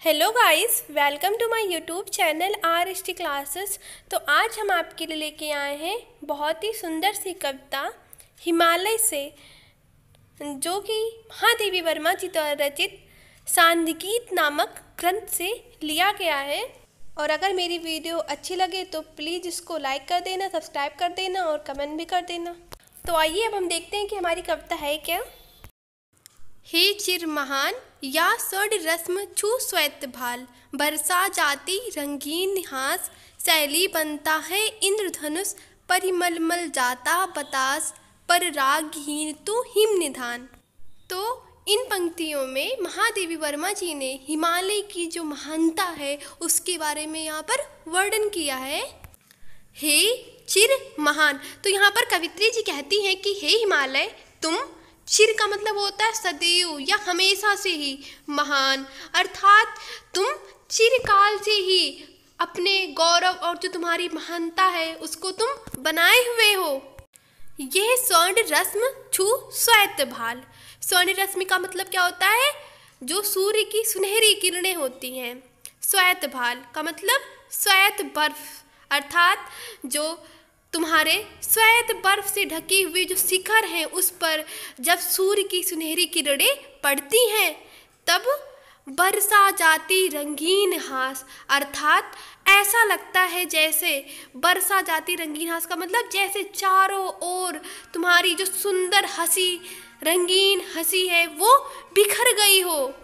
Hello guys, welcome to my YouTube channel RST classes. तो आज हम आपके लिए लेके आए हैं बहुत ही सुंदर सी कविता हिमालय से, जो कि महादेवी वर्मा जी द्वारा रचित सांदगीत नामक ग्रंथ से लिया गया है। और अगर मेरी वीडियो अच्छी लगे तो प्लीज़ इसको लाइक कर देना, सब्सक्राइब कर देना और कमेंट भी कर देना। तो आइए अब हम देखते हैं कि हमारी कविता है क्या। हे चिर महान या स्वर्ण रस्म छू श्वेत भाल, बरसा जाती रंगीन हास, शैली बनता है इंद्रधनुष, परिमलमल जाता बतास, पर रागहीन तू हिम निधान। तो इन पंक्तियों में महादेवी वर्मा जी ने हिमालय की जो महानता है उसके बारे में यहाँ पर वर्णन किया है। हे चिर महान, तो यहाँ पर कवित्री जी कहती हैं कि हे हिमालय, तुम, चिर का मतलब होता है सदैव या हमेशा से ही, महान अर्थात तुम चिरकाल से ही अपने गौरव और जो तुम्हारी महानता है उसको तुम बनाए हुए हो। यह स्वर्ण रश्मि छू श्वेत भाल, स्वर्ण रश्मि का मतलब क्या होता है? जो सूर्य की सुनहरी किरणें होती हैं। श्वेत भाल का मतलब श्वेत बर्फ, अर्थात जो तुम्हारे श्वेत बर्फ से ढकी हुई जो शिखर है उस पर जब सूर्य की सुनहरी किरणें पड़ती हैं तब बरसा जाती रंगीन हास, अर्थात ऐसा लगता है जैसे बरसा जाती रंगीन हास का मतलब जैसे चारों ओर तुम्हारी जो सुंदर हंसी, रंगीन हंसी है वो बिखर गई हो।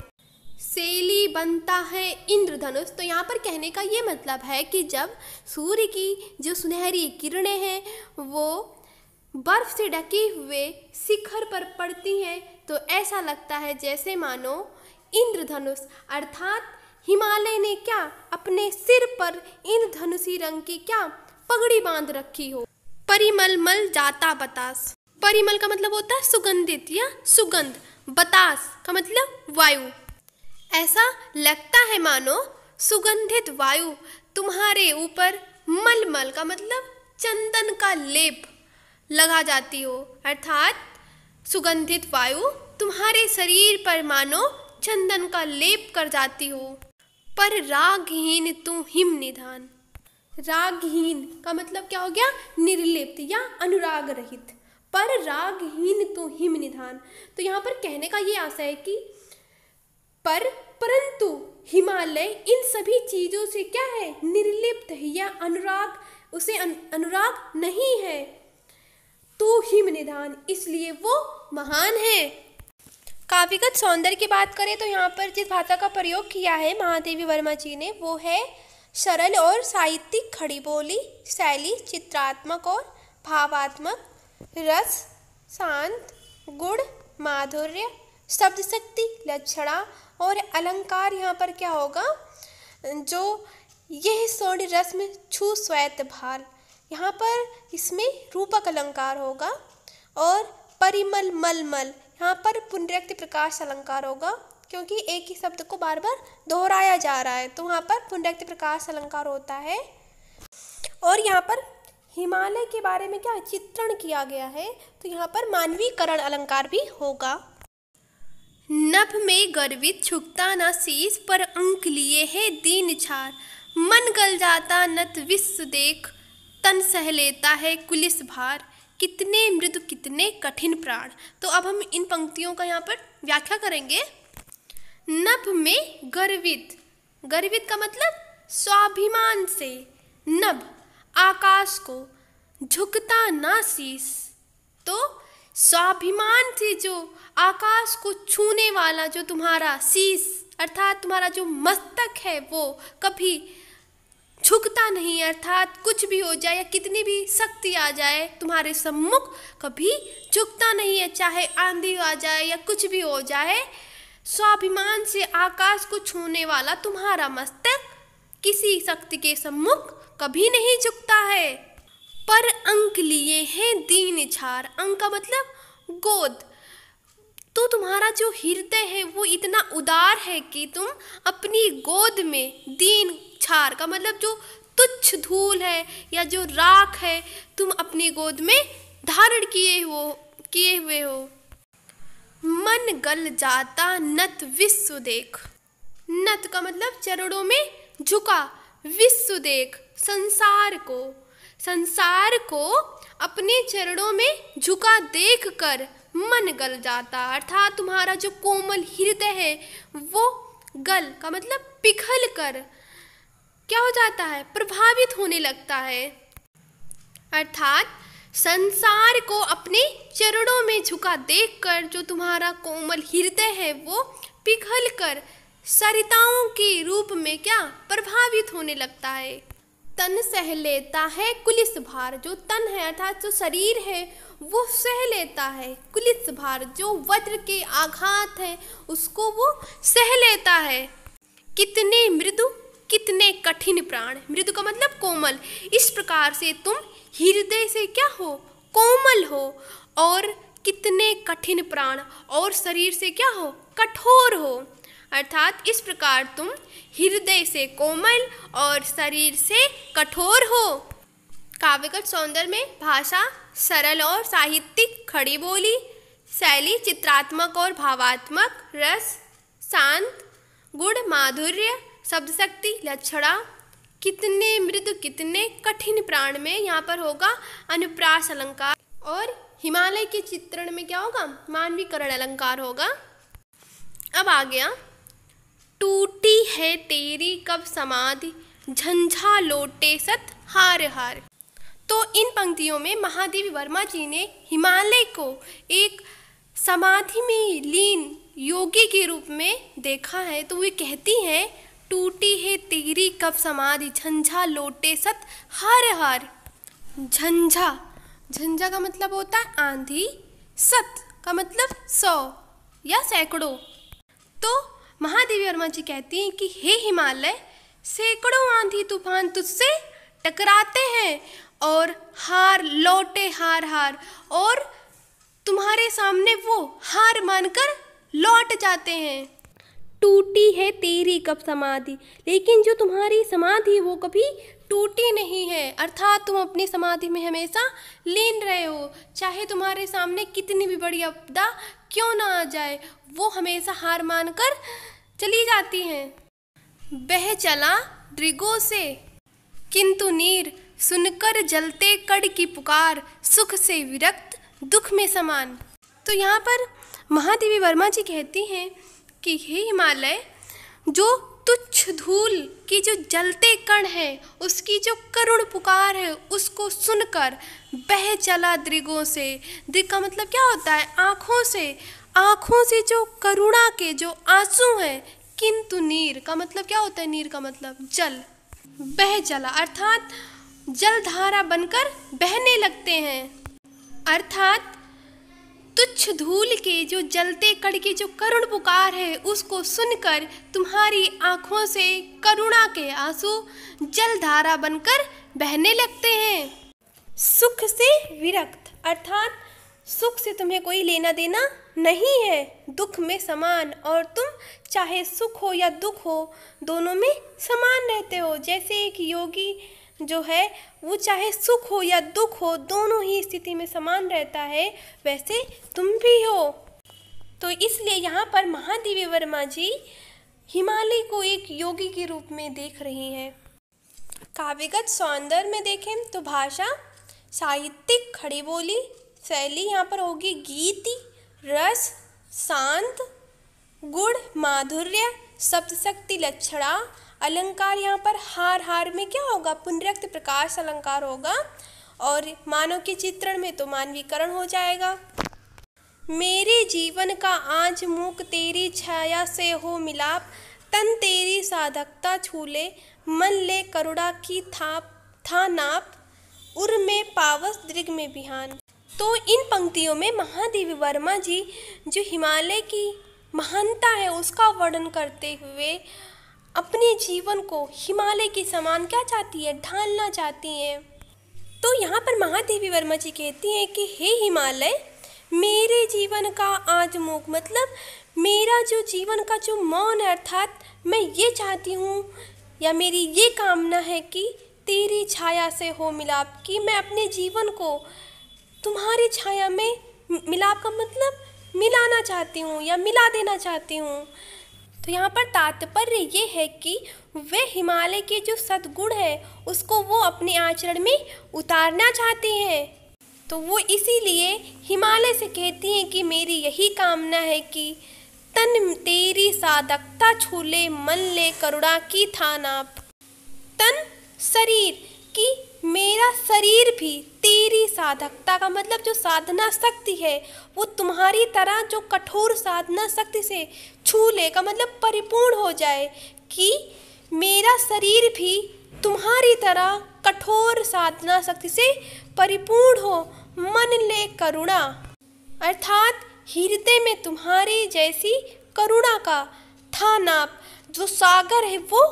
शैली बनता है इंद्रधनुष, तो यहाँ पर कहने का ये मतलब है कि जब सूर्य की जो सुनहरी किरणें हैं वो बर्फ से ढके हुए शिखर पर पड़ती हैं तो ऐसा लगता है जैसे मानो इंद्रधनुष, अर्थात हिमालय ने क्या अपने सिर पर इंद्रधनुषी रंग की क्या पगड़ी बांध रखी हो। परिमलमल जाता बतास, परिमल का मतलब होता है सुगंधित या सुगंध, बतास का मतलब वायु। ऐसा लगता है मानो सुगंधित वायु तुम्हारे ऊपर मलमल का मतलब चंदन का लेप लगा जाती हो, अर्थात सुगंधित वायु तुम्हारे शरीर पर मानो चंदन का लेप कर जाती हो। पर रागहीन तू हिम निधान, रागहीन का मतलब क्या हो गया? निर्लिप्त या अनुराग रहित। पर रागहीन तू हिम निधान, तो यहाँ पर कहने का ये आशय है कि परंतु हिमालय इन सभी चीज़ों से क्या है? निर्लिप्त है या अनुराग, उसे अनुराग नहीं है। तो हिम निधान, इसलिए वो महान है। काव्यगत सौंदर्य की बात करें तो यहाँ पर जिस भाषा का प्रयोग किया है महादेवी वर्मा जी ने वो है सरल और साहित्यिक खड़ी बोली, शैली चित्रात्मक और भावात्मक, रस शांत, गुण माधुर्य, शब्द शक्ति लक्षणा और अलंकार। यहाँ पर क्या होगा? जो यह स्वर्ण रश्मि छू श्वेत भाल, यहाँ पर इसमें रूपक अलंकार होगा। और परिमल मलमल, यहाँ पर पुनरुक्ति प्रकाश अलंकार होगा क्योंकि एक ही शब्द को बार बार दोहराया जा रहा है तो वहाँ पर पुनरुक्ति प्रकाश अलंकार होता है। और यहाँ पर हिमालय के बारे में क्या चित्रण किया गया है तो यहाँ पर मानवीकरण अलंकार भी होगा। नभ में गर्वित झुकता न शीश, पर अंक लिए है दीन छार, मन गल जाता नत विश्व देख, तन सह लेता है कुलिस भार, कितने मृदु कितने कठिन प्राण। तो अब हम इन पंक्तियों का यहाँ पर व्याख्या करेंगे। नभ में गर्वित, गर्वित का मतलब स्वाभिमान से, नभ आकाश को, झुकता ना शीश, तो स्वाभिमान से जो आकाश को छूने वाला जो तुम्हारा शीश अर्थात तुम्हारा जो मस्तक है वो कभी झुकता नहीं, अर्थात कुछ भी हो जाए या कितनी भी शक्ति आ जाए तुम्हारे सम्मुख कभी झुकता नहीं है, चाहे आंधी आ जाए या कुछ भी हो जाए। स्वाभिमान से आकाश को छूने वाला तुम्हारा मस्तक किसी शक्ति के सम्मुख कभी नहीं झुकता है। पर अंक लिए हैं दीन छार, अंक का मतलब गोद, तो तुम्हारा जो हृदय है वो इतना उदार है कि तुम अपनी गोद में, दीन छार का मतलब जो तुच्छ धूल है या जो राख है तुम अपनी गोद में धारण किए हुए हो। मन गल जाता नत विश्व देख, नत का मतलब चरणों में झुका। विश्व देख, संसार को अपने चरणों में झुका देखकर मन गल जाता। अर्थात तुम्हारा जो कोमल हृदय है वो गल का मतलब पिघल कर क्या हो जाता है, प्रभावित होने लगता है। अर्थात संसार को अपने चरणों में झुका देखकर जो तुम्हारा कोमल हृदय है वो पिघल कर सरिताओं के रूप में क्या प्रभावित होने लगता है। तन सह लेता है कुलिस भार, जो तन है अर्थात जो शरीर है वो सह लेता है कुलिस भार, जो वज्र के आघात है उसको वो सह लेता है। कितने मृदु कितने कठिन प्राण, मृदु का मतलब कोमल, इस प्रकार से तुम हृदय से क्या हो, कोमल हो, और कितने कठिन प्राण, और शरीर से क्या हो, कठोर हो। अर्थात इस प्रकार तुम हृदय से कोमल और शरीर से कठोर हो। काव्यगत सौंदर्य में भाषा सरल और साहित्यिक, खड़ी बोली, शैली चित्रात्मक और भावात्मक, रस शांत, गुण माधुर्य, शब्द शक्ति लक्षणा। कितने मृदु कितने कठिन प्राण में यहाँ पर होगा अनुप्रास अलंकार, और हिमालय के चित्रण में क्या होगा, मानवीकरण अलंकार होगा। अब आ गया टूटी है तेरी कब समाधि, झंझा लोटे सत हार हार। तो इन पंक्तियों में महादेवी वर्मा जी ने हिमालय को एक समाधि में लीन योगी के रूप में देखा है। तो वे कहती हैं टूटी है तेरी कब समाधि, झंझा लोटे सत हार हार। झंझा, झंझा का मतलब होता है आंधी, सत का मतलब 100 या सैकड़ों। तो महादेवी वर्मा जी कहती हैं कि हे हिमालय, सैकड़ों आंधी तूफान तुझसे टकराते हैं और हार लौटे हार हार, और तुम्हारे सामने वो हार मानकर लौट जाते हैं। टूटी है तेरी कब समाधि, लेकिन जो तुम्हारी समाधि वो कभी टूटी नहीं है। अर्थात तुम अपनी समाधि में हमेशा लीन रहे हो, चाहे तुम्हारे सामने कितनी भी बड़ी आपदा क्यों ना आ जाए, वो हमेशा हार मानकर चली जाती हैं। बह चला दृगों से किंतु नीर, सुनकर जलते कड़ की पुकार, सुख से विरक्त दुख में समान। तो यहाँ पर महादेवी वर्मा जी कहती हैं कि हे हिमालय, जो तुच्छ धूल की जो जलते कण है उसकी जो करुण पुकार है उसको सुनकर बह चला दृगों से। दृग का मतलब क्या होता है, आँखों से, आँखों से जो करुणा के जो आंसू हैं। किंतु नीर का मतलब क्या होता है, नीर का मतलब जल, बह चला अर्थात जलधारा बनकर बहने लगते हैं। अर्थात तुच्छ धूल के जो जलते कण की जो करुण पुकार है उसको सुनकर तुम्हारी आँखों से करुणा के आंसू जलधारा बनकर बहने लगते हैं। सुख से विरक्त अर्थात सुख से तुम्हें कोई लेना देना नहीं है, दुख में समान, और तुम चाहे सुख हो या दुख हो दोनों में समान रहते हो। जैसे एक योगी जो है वो चाहे सुख हो या दुख हो दोनों ही स्थिति में समान रहता है, वैसे तुम भी हो। तो इसलिए यहाँ पर महादेवी वर्मा जी हिमालय को एक योगी के रूप में देख रही हैं। काव्यगत सौंदर्य में देखें तो भाषा साहित्यिक, खड़ी बोली, शैली यहाँ पर होगी गीति, रस शांत, गुण माधुर्य, शब्द शक्ति लक्षणा। अलंकार यहाँ पर हार हार में क्या होगा, पुनरुक्त प्रकाश अलंकार होगा, और मानव के चित्रण में तो मानवीकरण हो जाएगा। मेरे जीवन का आज मुख तेरी छाया से हो मिलाप, तन तेरी साधकता छूले, मन ले करुणा की था नाप, उर में पावस दृग में बिहान। तो इन पंक्तियों में महादेवी वर्मा जी जो हिमालय की महानता है उसका वर्णन करते हुए अपने जीवन को हिमालय के समान क्या चाहती है, ढालना चाहती हैं। तो यहाँ पर महादेवी वर्मा जी कहती हैं कि हे हिमालय, मेरे जीवन का आज मुख मतलब मेरा जो जीवन का जो मौन है, अर्थात मैं ये चाहती हूँ या मेरी ये कामना है कि तेरी छाया से हो मिलाप, कि मैं अपने जीवन को तुम्हारी छाया में मिलाप का मतलब मिलाना चाहती हूँ या मिला देना चाहती हूँ। तो यहाँ पर तात्पर्य ये है कि वे हिमालय के जो सद्गुण है उसको वो अपने आचरण में उतारना चाहती हैं। तो वो इसीलिए हिमालय से कहती हैं कि मेरी यही कामना है कि तन तेरी साधकता छूले मन ले करुणा की थान आप। तन शरीर कि मेरा शरीर भी तेरी साधकता का मतलब जो साधना शक्ति है वो तुम्हारी तरह जो कठोर साधना शक्ति से छू ले का मतलब परिपूर्ण हो जाए, कि मेरा शरीर भी तुम्हारी तरह कठोर साधना शक्ति से परिपूर्ण हो। मन ले करुणा अर्थात हृदय में तुम्हारी जैसी करुणा का था नाप जो सागर है वो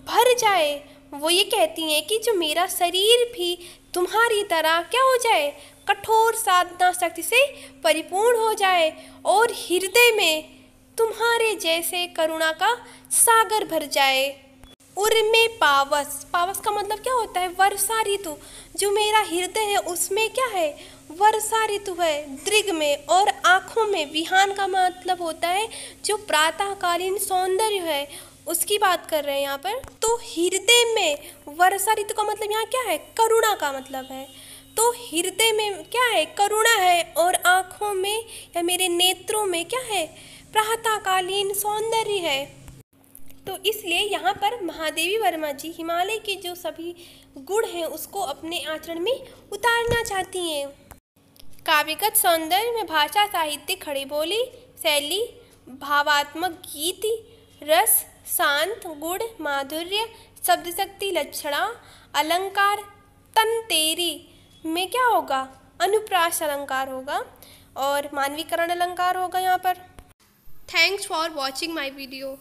भर जाए। वो ये कहती हैं कि जो मेरा शरीर भी तुम्हारी तरह क्या हो जाए, कठोर साधना शक्ति से परिपूर्ण हो जाए और हृदय में तुम्हारे जैसे करुणा का सागर भर जाए। उर्मे पावस, पावस का मतलब क्या होता है, वर्षा ऋतु। जो मेरा हृदय है उसमें क्या है, वर्षा ऋतु है। दृग में और आँखों में, विहान का मतलब होता है जो प्रातःकालीन सौंदर्य है उसकी बात कर रहे हैं यहाँ पर। तो हृदय में वर्षा ऋतु का मतलब यहाँ क्या है, करुणा का मतलब है। तो हृदय में क्या है, करुणा है और आँखों में या मेरे नेत्रों में क्या है, प्रातःकालीन सौंदर्य है। तो इसलिए यहाँ पर महादेवी वर्मा जी हिमालय के जो सभी गुण हैं उसको अपने आचरण में उतारना चाहती हैं। काव्यगत सौंदर्य में भाषा साहित्य खड़ी बोली शैली, भावात्मक गीत, रस, शांत, गुण, माधुर्य, शब्द शक्ति, लक्षणा, अलंकार, तन तेरी में क्या होगा, अनुप्रास अलंकार होगा और मानवीकरण अलंकार होगा यहाँ पर। Thanks for watching my video.